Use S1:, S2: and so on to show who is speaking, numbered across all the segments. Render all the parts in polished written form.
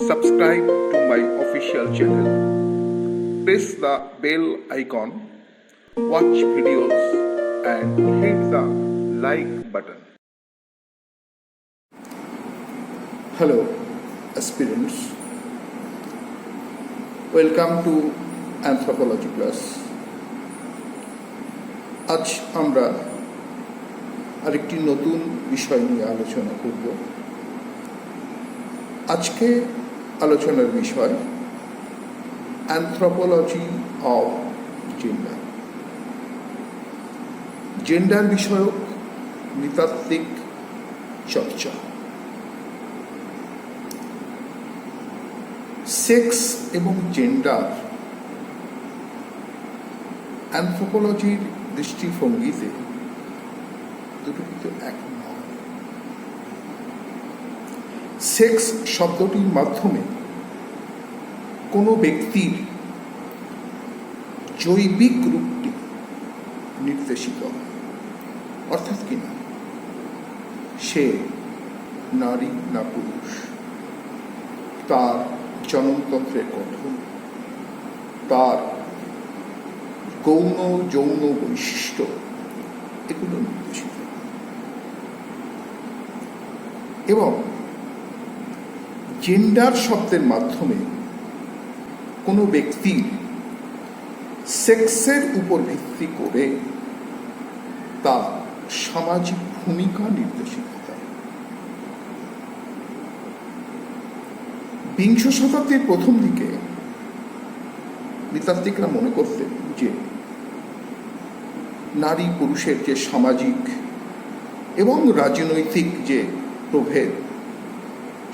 S1: Subscribe to my official channel. Press the bell icon, watch videos, and hit the like button.
S2: Hello, aspirants. Welcome to Anthropology Plus. আজ আমরা আরেকটি নতুন বিষয় নিয়ে আলোচনা করব। আজকে আলোচনার বিষয় অ্যানথ্রোপোলজি অফ জেন্ডার। জেন্ডার বিষয়ক নৃতাত্ত্বিক চর্চা। সেক্স এবং জেন্ডার অ্যানথ্রোপোলজির দৃষ্টিভঙ্গিতে দুটো কিন্তু এক নয়। সেক্স শব্দটির মাধ্যমে কোনো ব্যক্তির জৈবিক রূপটি নির্দেশিত হয়, অর্থাৎ কিনা সে নারী না পুরুষ, তার জননতন্ত্রের গঠন, তার গৌণ যৌন বৈশিষ্ট্য, এগুলো নির্দেশিত। এবং জেন্ডার শব্দের মাধ্যমে কোনো ব্যক্তির সেক্সের উপর ভিত্তি করে তার সামাজিক ভূমিকা নির্দেশিত হয়। বিংশ শতাব্দীর প্রথম দিকে নৃতাত্ত্বিকরা মনে করতেন যে নারী পুরুষের যে সামাজিক এবং রাজনৈতিক যে প্রভেদ,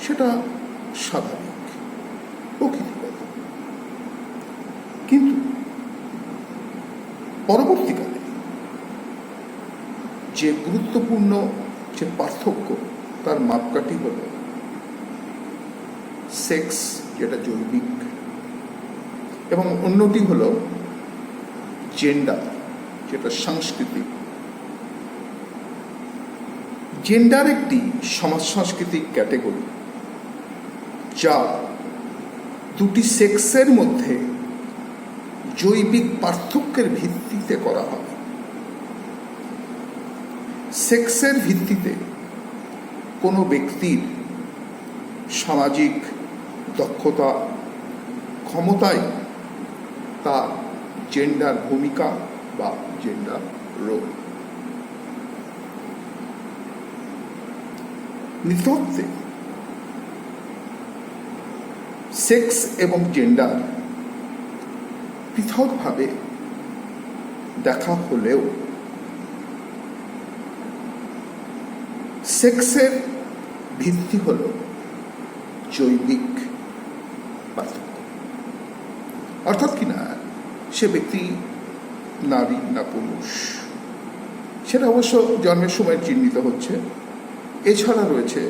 S2: সেটা স্বাভাবিক, প্রকৃতিগত। কিন্তু পরবর্তীকালে যে গুরুত্বপূর্ণ যে পার্থক্য, তার মাপকাঠি হল সেক্স, যেটা জৈবিক, এবং অন্যটি হল জেন্ডার, যেটা সাংস্কৃতিক। জেন্ডার একটি সমাজ সাংস্কৃতিক ক্যাটেগরি যা দুটি সেক্সের মধ্যে জৈবিক পার্থক্যের ভিত্তিতে করা হয়। সেক্সের ভিত্তিতে কোনো ব্যক্তির সামাজিক দক্ষতা, ক্ষমতায় তার জেন্ডার ভূমিকা বা জেন্ডার রোল। নৃতত্ত্বে সেক্স এবং জেন্ডার পৃথকভাবে দেখা হলেও সেক্সের ভিত্তি হল জৈবিক পার্থক্য, অর্থাৎ কিনা সে ব্যক্তি নারী না পুরুষ, সেটা অবশ্য জন্মের সময় চিহ্নিত হচ্ছে। এছাড়া রয়েছে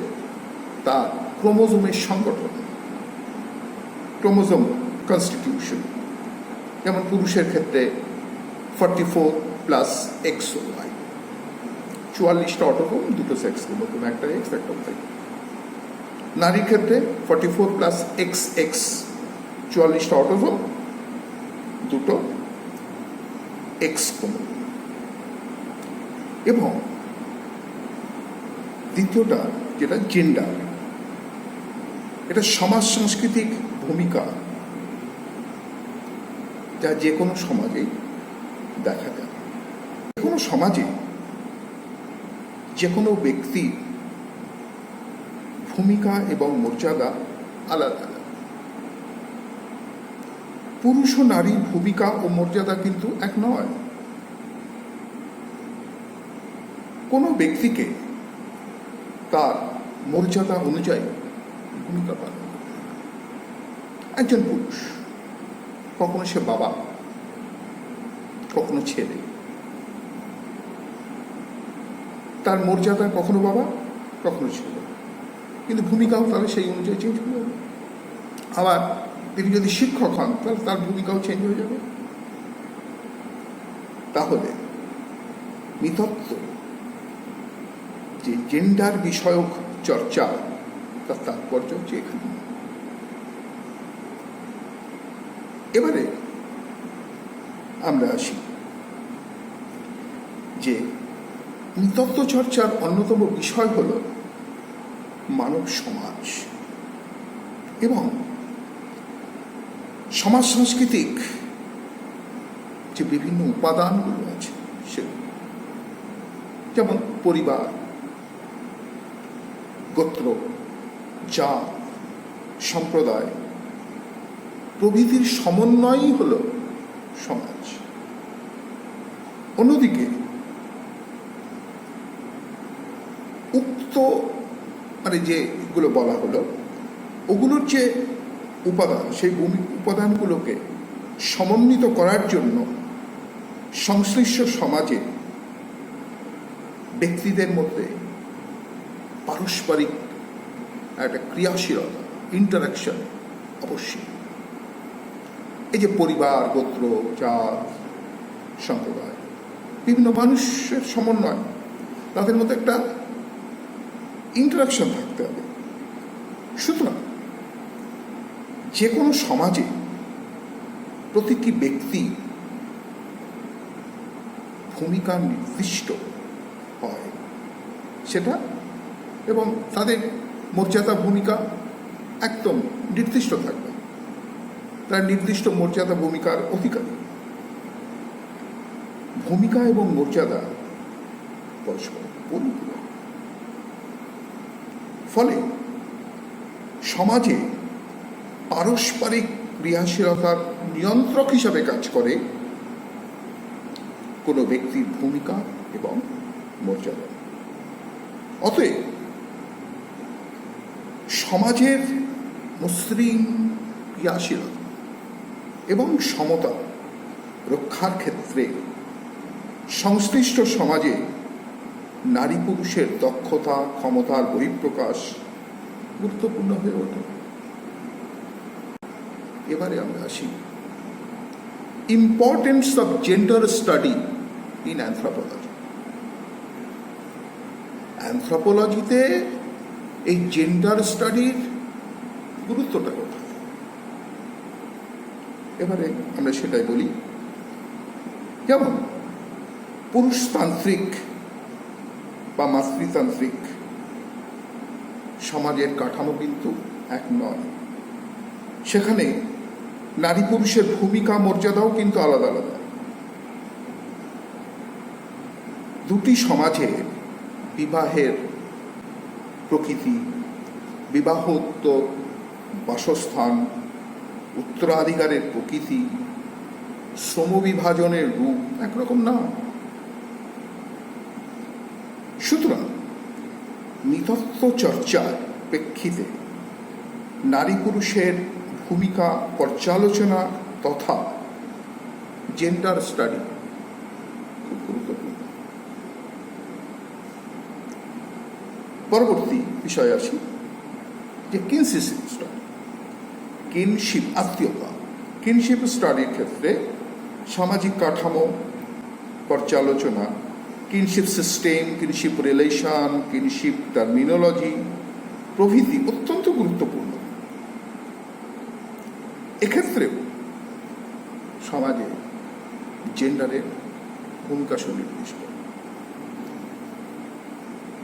S2: তার ক্রোমোজোমের সংগঠন, ক্রোমোজোম কনস্টিটিউশন। যেমন পুরুষের ক্ষেত্রে 44+XY, 44টা অটোক্রোম, দুটো সেক্স ক্রোমোজোম, একটা এক্স একটা ওয়াই। নারীর ক্ষেত্রে 44+XX, 44টা অটোক্রোম, দুটো এক্স ক্রোমোজোম। এবং দ্বিতীয়টা যেটা জেন্ডার, এটা সমাজ সাংস্কৃতিক ভূমিকা, যা যে কোনো সমাজেই দেখা যায়। যে কোনো সমাজে যে কোনো ব্যক্তির ভূমিকা এবং মর্যাদা আলাদা আলাদা। পুরুষ ও নারীর ভূমিকা ও মর্যাদা কিন্তু এক নয়। কোনো ব্যক্তিকে তার মর্যাদা অনুযায়ী ভূমিকা পালন করতে হবে। একজন পুরুষ, কখনো সে বাবা, কখনো ছেলে, তার মর্যাদা কখনো বাবা, কখনো ছেলে, কিন্তু ভূমিকাও তাহলে সেই অনুযায়ী চেঞ্জ হয়ে যাবে। আবার তিনি যদি শিক্ষক হন, তাহলে তার ভূমিকাও চেঞ্জ হয়ে যাবে। তাহলে নৃতত্ত্ব যে জেন্ডার বিষয়ক চর্চা, তার তাৎপর্য হচ্ছে এখানে। এবারে আমরা আসি যে নৃতত্ত্ব চর্চার অন্যতম বিষয় হল মানব সমাজ এবং সমাজ সাংস্কৃতিক যে বিভিন্ন উপাদানগুলো আছে সেগুলো, যেমন পরিবার, গোত্র, জাত, সম্প্রদায় প্রভৃতির সমন্বয়ই হল সমাজ। অন্যদিকে উক্ত যেগুলো বলা হলো ওগুলোর যে উপাদান, সেই উপাদানগুলোকে সমন্বিত করার জন্য সংশ্লিষ্ট সমাজে ব্যক্তিদের মধ্যে পারস্পরিক একটা ক্রিয়াশীলতা, ইন্টারাকশন অবশ্যই। এই যে পরিবার, গোত্র, জাত, সম্প্রদায়, বিভিন্ন মানুষের সমন্বয়, তাদের মধ্যে একটা ইন্টারাকশন থাকতে হবে। সুতরাং যে কোনো সমাজে প্রতিটি ব্যক্তি ভূমিকা নির্দিষ্ট হয় সেটা, এবং তাদের মর্যাদা ভূমিকা একদম নির্দিষ্ট থাকবে, তার নির্দিষ্ট মর্যাদা ভূমিকার অধিকারী। ভূমিকা এবং মর্যাদা পরস্পর পরিপূরক। ফলে সমাজে পারস্পরিক ক্রিয়াশীলতার নিয়ন্ত্রক হিসাবে কাজ করে কোনো ব্যক্তির ভূমিকা এবং মর্যাদা। অতএব সমাজের মসৃণ ক্রিয়াশীলতা এবং সমতা রক্ষার ক্ষেত্রে সংশ্লিষ্ট সমাজে নারী পুরুষের দক্ষতা, ক্ষমতার বহিঃপ্রকাশ গুরুত্বপূর্ণ হয়ে ওঠে। এবারে আমরা আসি importance of gender study in anthropology. অ্যানথ্রোপোলজিতে এই জেন্ডার স্টাডির গুরুত্বটা কোথায়? এবারে আমরা সেটাই বলি। যেমন পুরুষতান্ত্রিক বা মাতৃতান্ত্রিক সমাজের কাঠামো কিন্তু এক নয়। সেখানে নারী পুরুষের ভূমিকা, মর্যাদাও কিন্তু আলাদা আলাদা। দুটি সমাজে বিবাহের প্রকৃতি, বিবাহোত্তর বাসস্থান, উত্তরাধিকারের প্রকৃতি, শ্রমবিভাজনের রূপ একরকম না। সুতরাং নৃতত্ত্ব চর্চার প্রেক্ষিতে নারী পুরুষের ভূমিকা পর্যালোচনা তথা জেন্ডার স্টাডি খুব গুরুত্বপূর্ণ। পরবর্তী বিষয়ে আসি যে কিনশিপ স্টাডি, কিনশিপ, আত্মীয়তা। কিনশিপ স্টাডির ক্ষেত্রে সামাজিক কাঠামো পর্যালোচনা, kinship system, kinship relation, kinship terminology প্রভৃতি অত্যন্ত গুরুত্বপূর্ণ। এক্ষেত্রেও সমাজে জেন্ডারের ভূমিকা সুনির্দিষ্ট।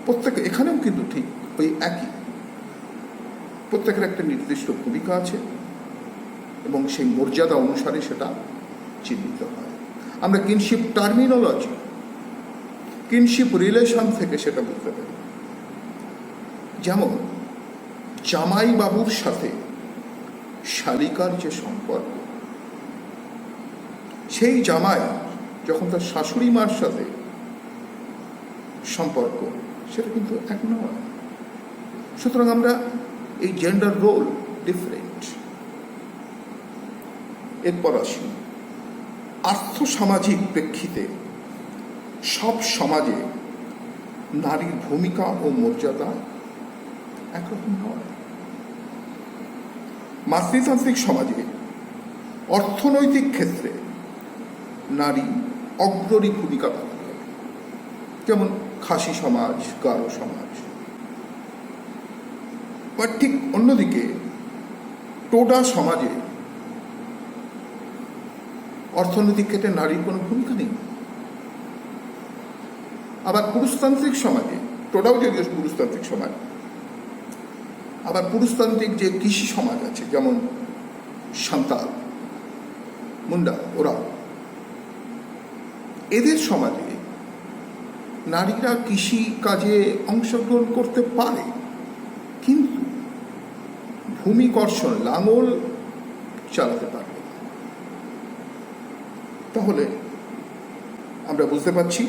S2: প্রত্যেকে এখানেও কিন্তু ঠিক ওই একই, প্রত্যেকের একটা নির্দিষ্ট ভূমিকা আছে এবং সেই মর্যাদা অনুসারে সেটা চিহ্নিত হয়। আমরা কিনশিপ টার্মিনোলজি, কিনশিপ রিলেশন থেকে সেটা বুঝতে পারি। যেমন জামাই বাবুর সাথে শালিকার যে সম্পর্ক, সেই জামাই যখন তার শাশুড়ি মার সাথে সম্পর্ক, সেটা কিন্তু এক নয়। সুতরাং আমরা এই জেন্ডার রোল ডিফারেন্ট। এরপর আসি আর্থসামাজিক প্রেক্ষিতে সব সমাজে নারীর ভূমিকা ও মর্যাদা একরকম নয়। মাতৃতান্ত্রিক সমাজে অর্থনৈতিক ক্ষেত্রে নারী অগ্রণী ভূমিকা পালন করে, যেমন খাসি সমাজ, গারো সমাজ। বা ঠিক অন্যদিকে টোডা সমাজে অর্থনৈতিক ক্ষেত্রে নারীর কোনো ভূমিকা নেই। আবার পুরুষতান্ত্রিক সমাজে, তোরাও যদিও পুরুষতান্ত্রিক সমাজ, আবার পুরুষতান্ত্রিক যে কৃষি সমাজ আছে, যেমন সাঁওতাল, মুন্ডা, ওরা, এদের সমাজে নারীরা কৃষি কাজে অংশগ্রহণ করতে পারে, কিন্তু ভূমিকর্ষণ, লাঙল চালাতে পারবে না। তাহলে আমরা বুঝতে পারছি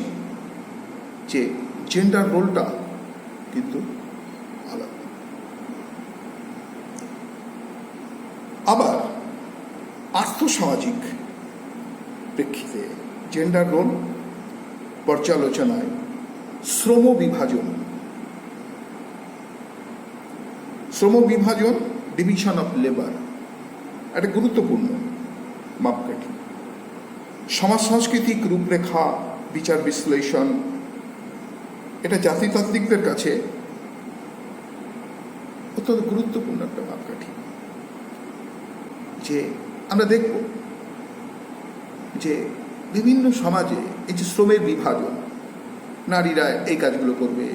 S2: যে জেন্ডার রোলটা কিন্তু আলাদা। আবার আর্থসামাজিক প্রেক্ষিতে জেন্ডার রোল পর্যালোচনায় শ্রম বিভাজন, ডিভিশন অফ লেবার একটা গুরুত্বপূর্ণ মাপকাঠি। সমাজ সাংস্কৃতিক রূপরেখা, বিচার বিশ্লেষণ, এটা জাতিতাত্ত্বিকদের কাছে অত্যন্ত গুরুত্বপূর্ণ একটা মাপকাঠি। যে আমরা দেখব যে বিভিন্ন সমাজে এই যে শ্রমের বিভাজন, নারীরা এই কাজগুলো করবে,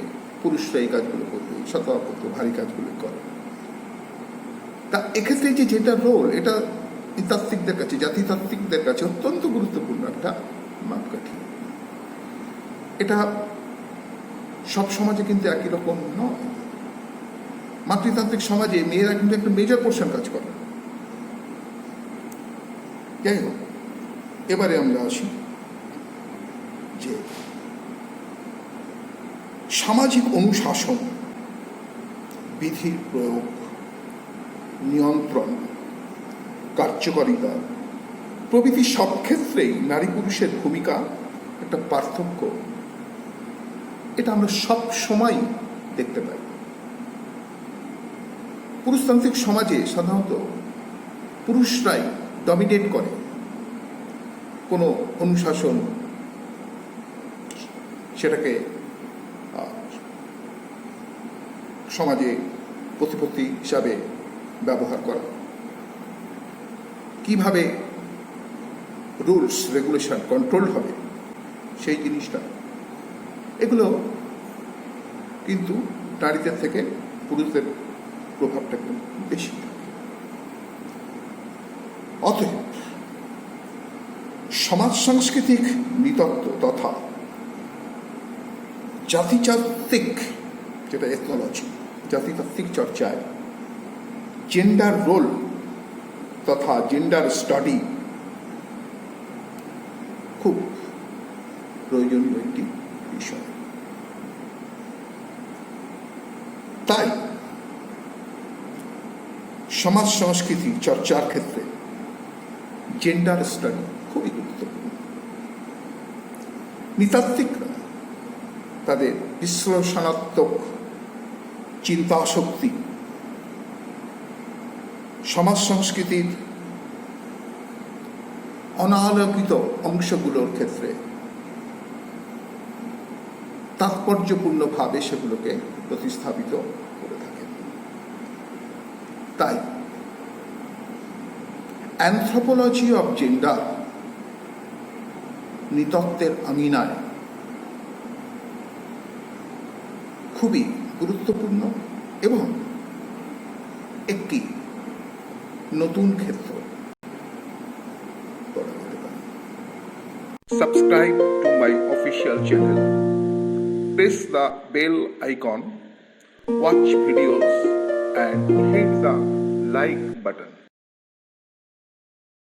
S2: পুরুষরা এই কাজগুলো করবে, শতপত্র ভারী কাজগুলো করে। তা এক্ষেত্রে যে যেটা রোল, এটা তাত্ত্বিকদের কাছে, জাতিতাত্ত্বিকদের কাছে অত্যন্ত গুরুত্বপূর্ণ একটা মাপকাঠি। এটা সব সমাজে কিন্তু একই রকম নয়। মাতৃতান্ত্রিক সমাজে মেয়েরা কিন্তু একটা মেজর পোর্শন কাজ করে। যাই হোক, এবারে আমরা আসি যে সামাজিক অনুশাসন, বিধির প্রয়োগ, নিয়ন্ত্রণ, কার্যকারিতা প্রভৃতি সব ক্ষেত্রেই নারী পুরুষের ভূমিকা একটা পার্থক্য, এটা আমরা সব সময় দেখতে পাই। পুরুষতান্ত্রিক সমাজে সাধারণত পুরুষরাই ডমিনেট করে কোনো অনুশাসন, সেটাকে সমাজে প্রতিপত্তি হিসাবে ব্যবহার করা, কিভাবে রুলস রেগুলেশন কন্ট্রোল হবে সেই জিনিসটা, এগুলো কিন্তু নারীদের থেকে পুরুষদের প্রভাবটা একটু বেশি। অতএব সমাজ সাংস্কৃতিক নৃতত্ত্ব তথা জাতিতাত্ত্বিক, যেটা এথনোলজি, জাতিতাত্ত্বিক চর্চায় জেন্ডার রোল তথা জেন্ডার স্টাডি খুব প্রয়োজনীয় একটি বিষয়। তাই সমাজ সংস্কৃতি চর্চার ক্ষেত্রে জেন্ডার স্টাডি খুবই গুরুত্বপূর্ণ। নৃতাত্ত্বিকরা তাদের বিশ্লেষণাত্মক চিন্তা শক্তি সমাজ সংস্কৃতির অনালোকিত অংশগুলোর ক্ষেত্রে তাৎপর্যপূর্ণভাবে সেগুলোকে প্রতিস্থাপিত করে থাকে। তাই অ্যানথ্রোপোলজি অফ জেন্ডার নৃতত্ত্বের আঙিনায় খুবই গুরুত্বপূর্ণ এবং একটি নতুন ক্ষেত্র।
S1: Subscribe to my official channel. Press the bell icon, watch videos and hit the like button.